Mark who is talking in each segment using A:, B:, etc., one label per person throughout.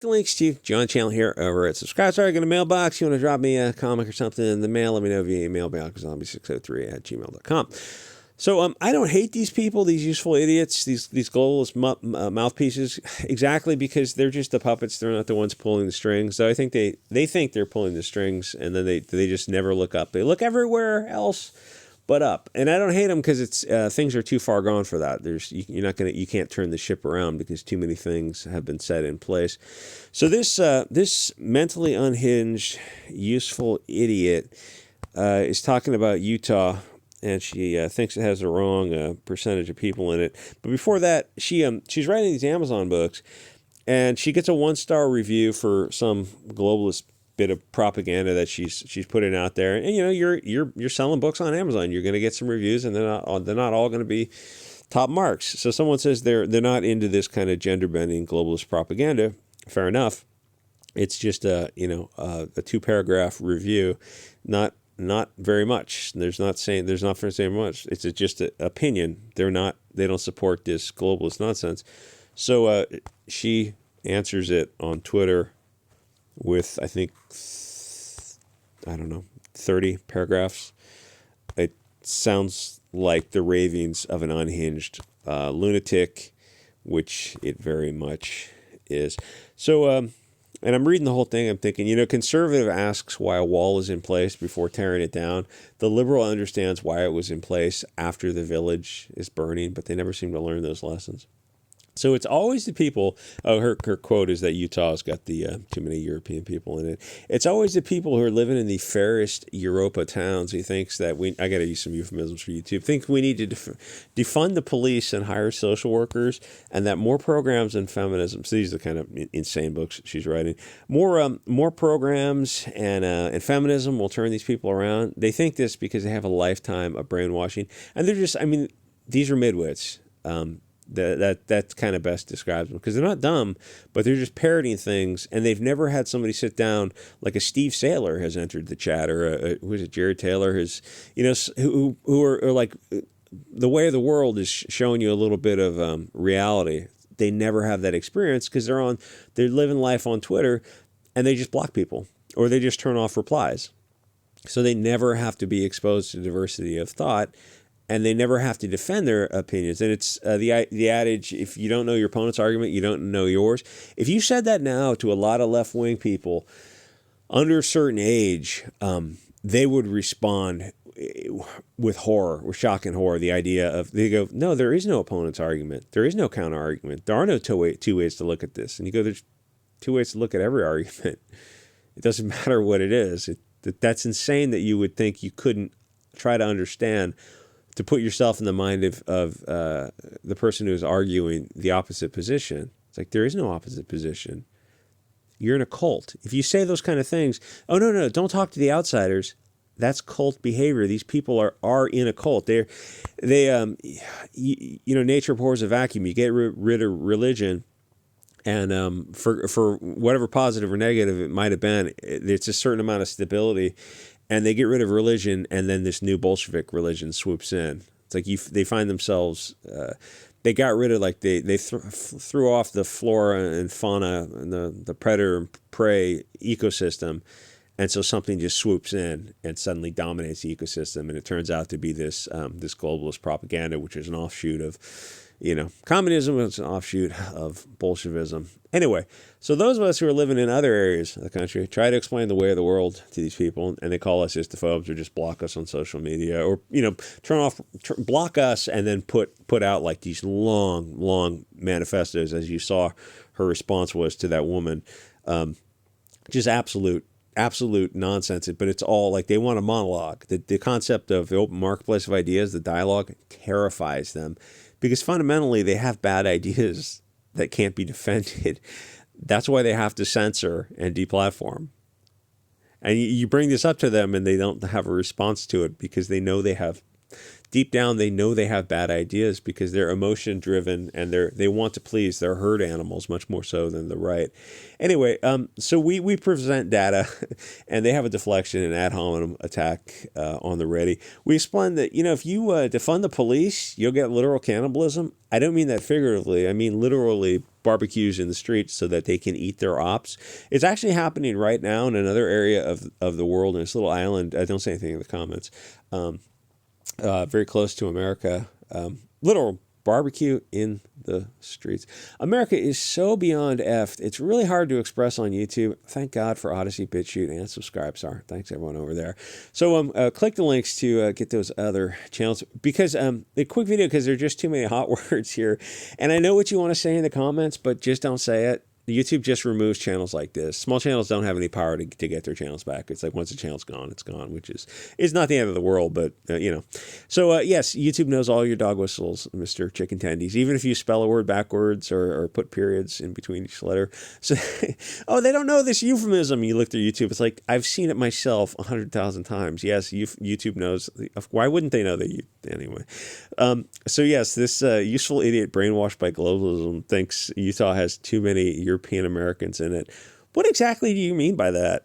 A: The links to John Channel here over at Subscribe. Sorry, I got a mailbox. You want to drop me a comic or something in the mail, let me know via email, biancazombie603@gmail.com. So I don't hate these people, these useful idiots, these globalist mouthpieces, exactly because they're just the puppets. They're not the ones pulling the strings. So I think they think they're pulling the strings, and then they just never look up. They look everywhere else but up. And I don't hate them because it's things are too far gone for that. You can't turn the ship around because too many things have been set in place. So this mentally unhinged, useful idiot is talking about Utah. And she thinks it has the wrong percentage of people in it. But before that, she's writing these Amazon books, and she gets a 1-star review for some globalist bit of propaganda that she's putting out there. And you're selling books on Amazon. You're going to get some reviews, and they're not all going to be top marks. So someone says they're not into this kind of gender bending globalist propaganda. Fair enough. It's just a 2-paragraph review, not very much. There's not very much. It's just an opinion. They don't support this globalist nonsense. So she answers it on Twitter with, I think, 30 paragraphs. It sounds like the ravings of an unhinged lunatic, which it very much is. So and I'm reading the whole thing. I'm thinking, conservative asks why a wall is in place before tearing it down. The liberal understands why it was in place after the village is burning, but they never seem to learn those lessons. So it's always the people. Her quote is that Utah's got the too many European people in it. It's always the people who are living in the fairest Europa towns who thinks that I got to use some euphemisms for YouTube. Think we need to defund the police and hire social workers, and that more programs and feminism. So these are the kind of insane books she's writing. More programs and feminism will turn these people around. They think this because they have a lifetime of brainwashing, and they're just. These are midwits. That kind of best describes them, because they're not dumb, but they're just parodying things, and they've never had somebody sit down like a Steve Saylor has entered the chat, or who is it, Jared Taylor, who are like, the way of the world is showing you a little bit of reality. They never have that experience because they're living life on Twitter, and they just block people, or they just turn off replies. So they never have to be exposed to diversity of thought, and they never have to defend their opinions. And it's the adage, if you don't know your opponent's argument, you don't know yours. If you said that now to a lot of left-wing people under a certain age, they would respond with horror, with shock and horror. The idea of, they go, no, there is no opponent's argument. There is no counter-argument. There are no two ways to look at this. And you go, there's 2 ways to look at every argument. It doesn't matter what it is. That's insane that you would think you couldn't try to understand, to put yourself in the mind of the person who's arguing the opposite position. It's like, there is no opposite position. You're in a cult. If you say those kind of things, oh, no, don't talk to the outsiders. That's cult behavior. These people are in a cult. Nature abhors a vacuum. You get rid of religion, and for whatever positive or negative it might have been, it's a certain amount of stability. And they get rid of religion, and then this new Bolshevik religion swoops in. It's like they find themselves. They got rid of, like, they threw off the flora and fauna and the predator and prey ecosystem, and so something just swoops in and suddenly dominates the ecosystem. And it turns out to be this globalist propaganda, which is an offshoot of, communism. It's an offshoot of Bolshevism. Anyway, so those of us who are living in other areas of the country try to explain the way of the world to these people, and they call us istophobes, or just block us on social media, or block us, and then put out like these long manifestos, as you saw her response was to that woman. Just absolute nonsense. But it's all like they want a monologue. The concept of the open marketplace of ideas, the dialogue, terrifies them, because fundamentally they have bad ideas that can't be defended. That's why they have to censor and deplatform. And you bring this up to them, and they don't have a response to it, because they know deep down they know they have bad ideas, because they're emotion driven, and they want to please their herd animals much more so than the right. Anyway, so we present data, and they have a deflection and ad hominem attack on the ready. We explain that, if you defund the police, you'll get literal cannibalism. I don't mean that figuratively. I mean literally barbecues in the streets so that they can eat their ops. It's actually happening right now in another area of the world, in this little island. I don't say anything in the comments. Very close to America. Little barbecue in the streets. America is so beyond effed. It's really hard to express on YouTube. Thank God for Odyssey, BitChute, and Subscribe. Sorry. Thanks everyone over there. So click the links to get those other channels, because a quick video, because there are just too many hot words here. And I know what you want to say in the comments, but just don't say it. YouTube just removes channels like this. Small channels don't have any power to get their channels back. It's like once the channel's gone, it's gone, which is not the end of the world, but you know. So yes, YouTube knows all your dog whistles, Mr. Chicken Tendies, even if you spell a word backwards or put periods in between each letter. So, oh, they don't know this euphemism. You look through YouTube, it's like, I've seen it myself 100,000 times. Yes, YouTube knows. Why wouldn't they know that anyway? So yes, this useful idiot brainwashed by globalism thinks Utah has too many European Americans in it. What exactly do you mean by that?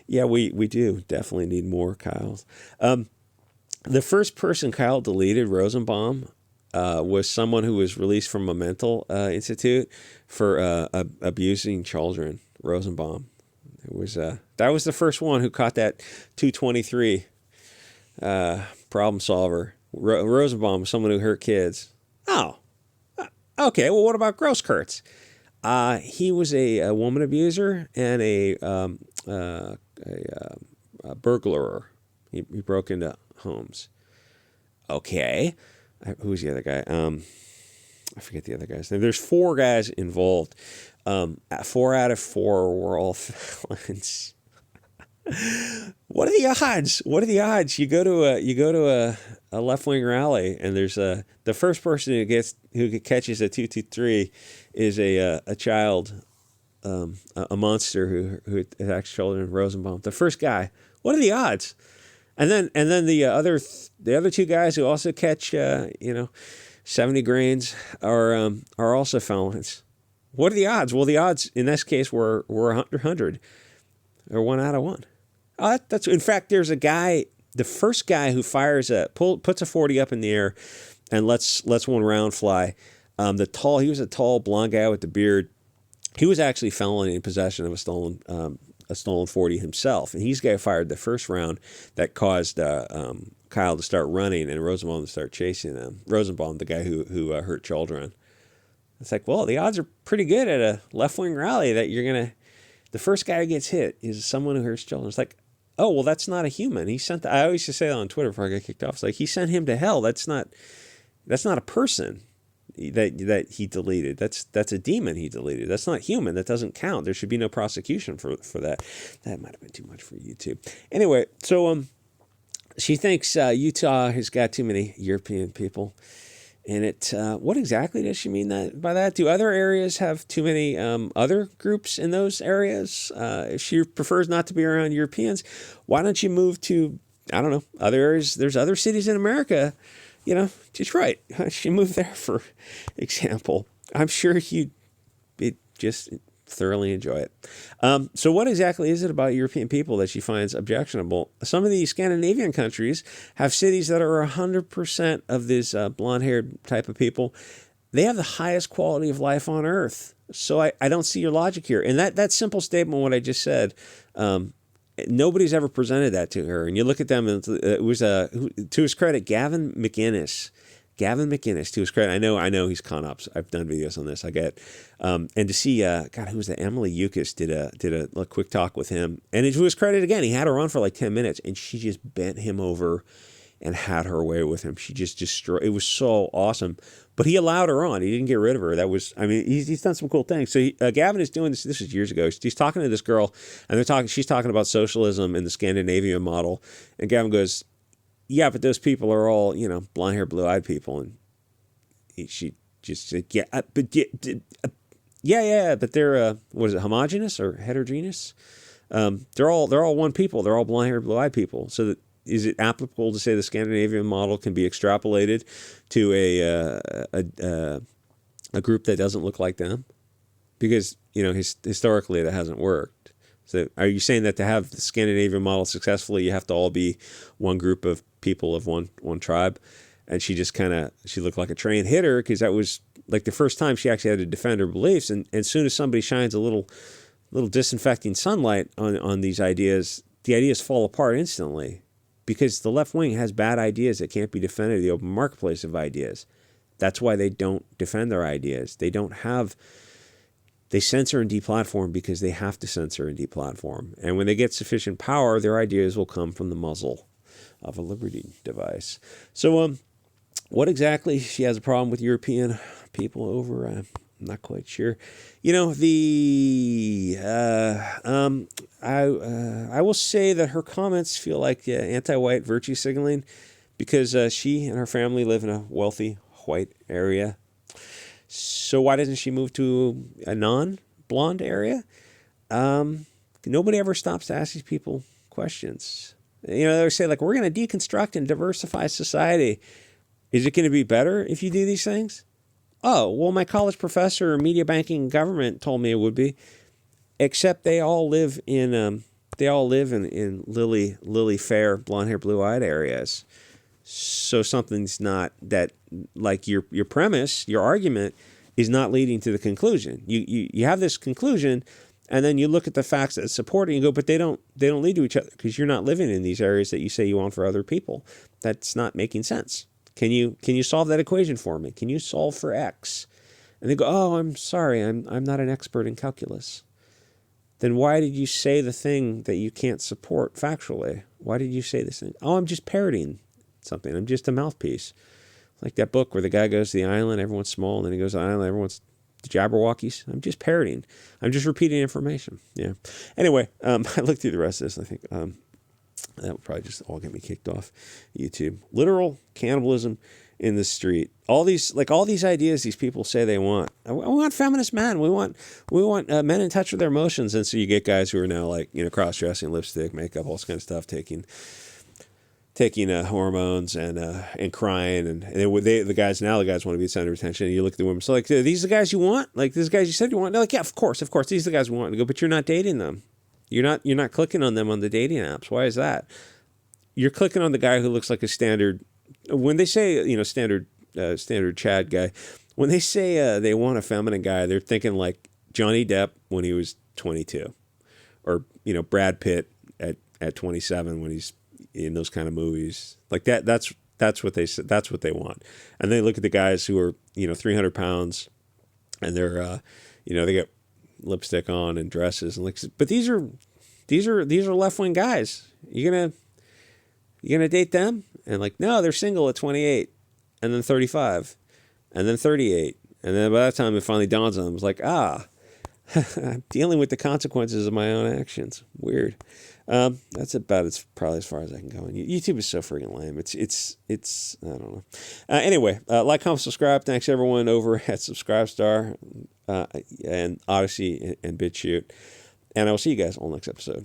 A: Yeah, we do definitely need more Kyles. The first person Kyle deleted, Rosenbaum, was someone who was released from a mental institute for abusing children. Rosenbaum. It was that was the first one who caught that 223 problem solver. Rosenbaum was someone who hurt kids. Oh, okay. Well, what about Grosskreutz? He was a woman abuser and a burglar. He broke into homes. Okay. Who's the other guy? I forget the other guy's name. There's 4 guys involved. 4 out of 4 were all felons. What are the odds? What are the odds? You go to a left-wing rally, and there's the first person who catches a 223 is a child, a monster who attacks children. Rosenbaum, the first guy. What are the odds? And then the other 2 guys who also catch 70 grains are also felons. What are the odds? Well, the odds in this case were 100, or 1 out of 1. That's in fact, there's a guy, the first guy who fires puts a 40 up in the air and lets one round fly. He was a tall blonde guy with the beard. He was actually felony in possession of a stolen 40 himself, and he's the guy who fired the first round that caused Kyle to start running and Rosenbaum to start chasing them. Rosenbaum, the guy who hurt children. It's like, well, the odds are pretty good at a left-wing rally that the first guy who gets hit is someone who hurts children. It's like, oh, well, that's not a human. I always used to say that on Twitter before I got kicked off. It's like, he sent him to hell. That's not a person that he deleted. That's a demon he deleted. That's not human. That doesn't count. There should be no prosecution for that. That might have been too much for YouTube. Anyway, so she thinks Utah has got too many European people in it. What exactly does she mean by that? Do other areas have too many other groups in those areas? If she prefers not to be around Europeans, why don't you move to, I don't know, other areas? There's other cities in America, Detroit. She moved there, for example. I'm sure you'd just thoroughly enjoy it. So what exactly is it about European people that she finds objectionable? Some of the Scandinavian countries have cities that are 100% of this blonde-haired type of people. They have the highest quality of life on earth. So I don't see your logic here. And that simple statement, what I just said, nobody's ever presented that to her. And you look at them, and it was, to his credit, Gavin McInnes, to his credit. I know he's con ops. I've done videos on this. I get, and to see, who was that? Emily Yukis did a quick talk with him, and to his credit again, he had her on for like 10 minutes, and she just bent him over and had her way with him. She just destroyed. It was so awesome. But he allowed her on. He didn't get rid of her. He's done some cool things. So Gavin is doing this. This is years ago. He's talking to this girl, and she's talking about socialism and the Scandinavian model, and Gavin goes, yeah, but those people are all, blonde hair, blue eyed people. And she just said, yeah, but they're, what is it, homogenous or heterogeneous? They're all one people. They're all blonde hair, blue eyed people. So is it applicable to say the Scandinavian model can be extrapolated to a group that doesn't look like them? Because, historically that hasn't worked. So are you saying that to have the Scandinavian model successfully, you have to all be one group of people of one tribe? And she just she looked like a trained hitter, because that was like the first time she actually had to defend her beliefs. And as soon as somebody shines a little disinfecting sunlight on these ideas, the ideas fall apart instantly, because the left wing has bad ideas that can't be defended in the open marketplace of ideas. That's why they don't defend their ideas. They censor and deplatform because they have to censor and deplatform. And when they get sufficient power, their ideas will come from the muzzle of a Liberty device. So what exactly she has a problem with European people over? I'm not quite sure. You know, I will say that her comments feel like anti-white virtue signaling, because she and her family live in a wealthy white area. So why doesn't she move to a non-blonde area? Nobody ever stops to ask these people questions. You know, they say, like, we're going to deconstruct and diversify society. Is it going to be better if you do these things? Oh, well, my college professor, media banking and government, told me it would be. Except they all live in lily fair, blonde hair, blue eyed areas. So something's not that, like, your premise, your argument is not leading to the conclusion. You have this conclusion, and then you look at the facts that support it and you go, but they don't lead to each other, because you're not living in these areas that you say you want for other people. That's not making sense. Can you solve that equation for me? Can you solve for X? And they go, oh, I'm sorry, I'm not an expert in calculus. Then why did you say the thing that you can't support factually? Why did you say this thing? Oh, I'm just parodying something. I'm just a mouthpiece. Like that book where the guy goes to the island, everyone's small, and then he goes to the island, everyone's Jabberwockies. I'm just parodying. I'm just repeating information. Yeah. Anyway, I looked through the rest of this, and I think that would probably just all get me kicked off YouTube. Literal cannibalism in the street. All these ideas these people say they want. I want feminist men. We want men in touch with their emotions. And so you get guys who are now, like, you know, cross-dressing, lipstick, makeup, all this kind of stuff, taking hormones and crying, and the guys want to be the center of attention. And you look at the women, so, like, are these the guys you want? Like, these guys you said you want? They're like, yeah, of course, these are the guys we want. And I go, but you're not dating them. You're not clicking on them on the dating apps. Why is that? You're clicking on the guy who looks like a standard. When they say, you know, standard Chad guy, when they say they want a feminine guy, they're thinking like Johnny Depp when he was 22, or, you know, Brad Pitt at 27 when he's in those kind of movies. Like that. That's what they said. That's what they want. And they look at the guys who are, you know, 300 pounds, and they're you know, they get lipstick on and dresses, and like, but these are left wing guys. You gonna date them? And like, no, they're single at 28, and then 35, and then 38, and then by that time it finally dawns on them. It's like, I'm dealing with the consequences of my own actions. Weird. That's about probably as far as I can go. And YouTube is so freaking lame. It's I don't know. Anyway, like, comment, subscribe. Thanks everyone over at Subscribestar and Odyssey and BitChute. And I will see you guys on the next episode.